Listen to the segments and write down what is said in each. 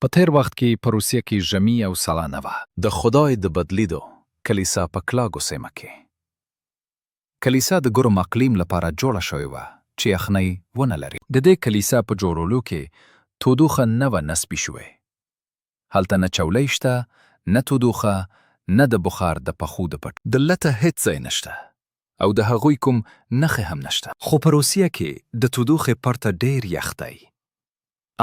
په تیر وخت کې په روسیه کې ژمي او سالانه وه. د خدای د بدلیدو کلیسا په کلاګو سیمه کې. کلیسا د ګرم اقلیم لپاره جوړه شوې وه چې یخنۍ ونه لري. د دې کلیسا په جوړولو کې تودوخه نه وه نصبي شوې. هلته نه چولۍ شته، نه تودوخه، نه د بخار د پخو د پټ. دلته هیڅ ځای نشته او د هغوی کوم نښې هم نشته. خو په روسیه کې د تودوخې پرته ډېر یخ دی.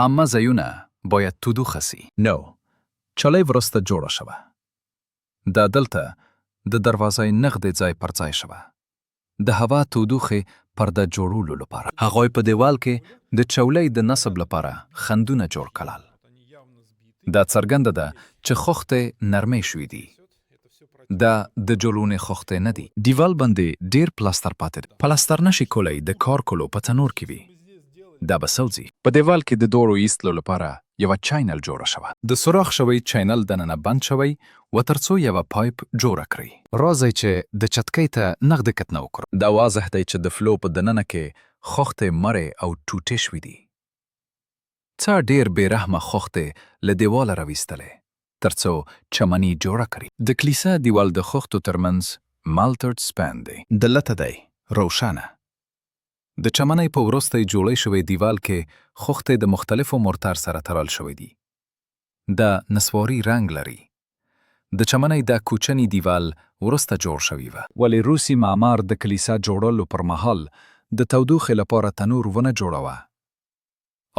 عامه ځایونه باید تودوخه سي. نو چالۍ وروسته جوړه شوه. دا دلته د دروازې نغدې ځای پر ځای شوه. د هوا تودوخې پرده جوړولو لپاره. هغوی په دیوال کې د چولۍ د نصب لپاره خندونه جوړ کړل. دا څرګنده ده چې خښتې نرمې شوې دي. دا د جوړونې خښتې نه دي. دیوال باندې ډېر پلاستر پاتې دی. پلاستر نشي کولی د کار کولو په تنور کې وي. دا به سوځي. په دیوال کې د دوړو ایستلو لپاره یوه چاینل جوړه شوه. د سوراخ شوی چاینل دننه بند شوی و تر څو یوه پایپ جوړه کړئ. راځئ چې د چتکۍ ته نغدې کتنه وکړو. دا واضح دی چې د فلو په دننه کې خښتې مرې او ټوټې شوي دي. څه ډېر بېرحمه خښتې له دیواله راویستلې تر څو چمني جوړه کړي. د کلیسا دیوال د خښتو ترمنځ مالټرډ سپین دی. دلته دی روښانه. د چمنۍ په وروستی جوړی شوی دیوال کې خښتې د مختلفو مرتر سره تړل شوی دي. دا نسواري رنګ لري. د چمنۍ دا کوچنی دیوال وروسته جوړ شوی و. ولې روسي معمار د کلیسا جوړولو پر مهال د تودوخې لپاره تنور ونه جوړوه؟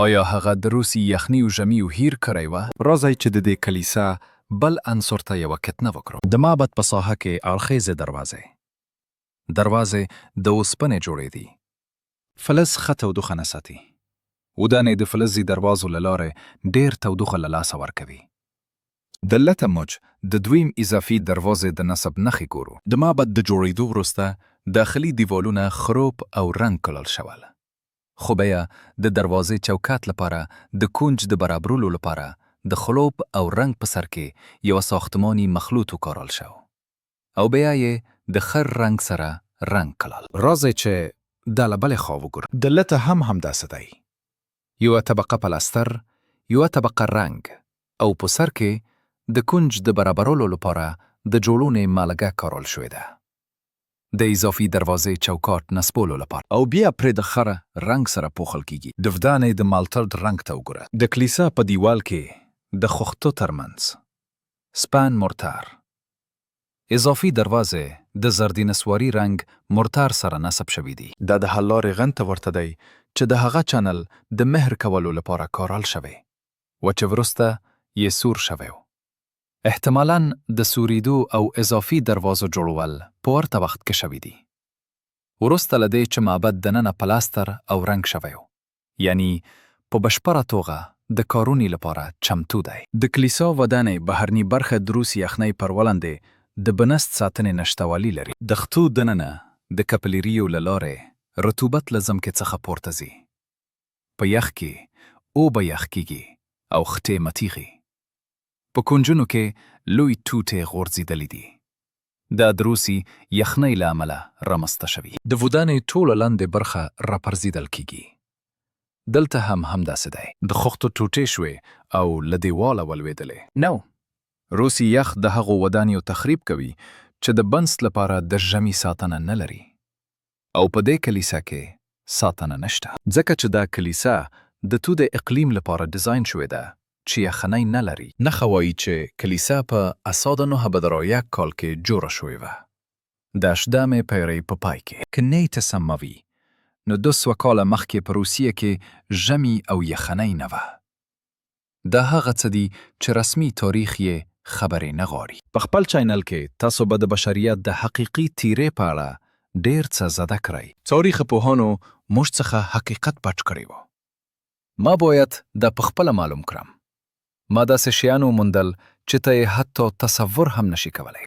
آیا هغه د روسي یخني او ژمي هیر کړی وه؟ راځئ چې د دې کلیسا بل عنصر ته یوه کتنه وکړو. د معبد په ساحه کې اړخیزې دروازې. دروازې د اوسپنې جوړې دي. فلز ښه تودوخه نه ساتي. ودانې د فلزي دروازو له لارې ډېر تودوخه له لاسه ورکوي. دلته موږ د دویم اضافي دروازې د نصب نښې ګورو. د معبد د جوړېدو وروسته داخلي دیوالونه خروب او رنګ کړل شول. خو بیا د دروازې چوکات لپاره د کونج د برابرولو لپاره د خلوب او رنګ په سر کې یوه ساختماني مخلوط وکارول شو او بیا یې د خړ رنګ سره رنګ کړل. راځئ چې دا له بلې خوا وګورو. دلته هم همداسې دی. یوه طبقه پلاستر، یوه طبقه رنګ او په سر کې د کونج د برابرولو لپاره د جوړونې مالګه کارول شوې ده. د اضافي دروازې چوکاټ نصبولو لپاره او بیا پرې د خره رنګ سره پوښل کیږي. د ودانۍ د مالټرډ رنګ ته وګوره. د کلیسا په دیوال کې د خښتو ترمنځ سپان مرتر. اضافي دروازې د زردي نسواري رنګ مرتر سره نصب شوي دي. دا د حل لارې غن ته ورته دی چې د هغه چنل د مهر کولو لپاره کارول شوی و چې وروسته یې سور شوی. احتمالاً د سوریدو او اضافي دروازو جوړول په ورته وخت کې شوي دي. وروسته له دې چې معبد دننه پلاستر او رنګ شوی و. یعنی په بشپړه توګه د کارونې لپاره چمتو دی. د کلیسا ودانۍ بهرني برخه د روسي یخنۍ پر وړاندې د بنست ساتنې نشتوالي لري. د خطو دننه د کپلریو له لارې رطوبت له ځمکې څخه پورته ځي. په یخ کې اوبه یخ کیږي او خټې متیږي. په کونجونو کې لوی ټوټې غورځېدلې دي. دا د روسي یخنۍ له امله رامنځته شوي. د ودانۍ ټوله لاندې برخه راپرځېدل کیږي. دلته هم همداسې دی. د خښتو ټوټې شوې او له دیواله ولوېدلې. نو روسي یخ د هغو ودانیو تخریب کوي چې د بنست لپاره د ژمي ساتنه نه لري. او په دې کلیسا کې ساتنه نشته. ځکه چې دا کلیسا د تود اقلیم لپاره ډیزاین شوې ده چې یخنۍ نه لري. نښه وایي چې کلیسا په 1901 کال کې جوړه شوې وه. د 18مې پیړۍ په پای کې. که نیټه سمه وي نو 200 کاله مخکې په روسیه کې ژمي او یخنۍ نه وه. دا هغه څه دي چې رسمي تاریخ یې خبرې نه غواړي. په خپل چینل کې تاسو به د بشریت د حقیقي تیرې په اړه ډېر څه زده کړئ. تاریخ پوهانو موږ څخه حقیقت پټ کړی و. ما باید دا په خپله معلوم کړم. ما داسې شیان وموندل چې ته یې حتی تصور هم نشي کولی.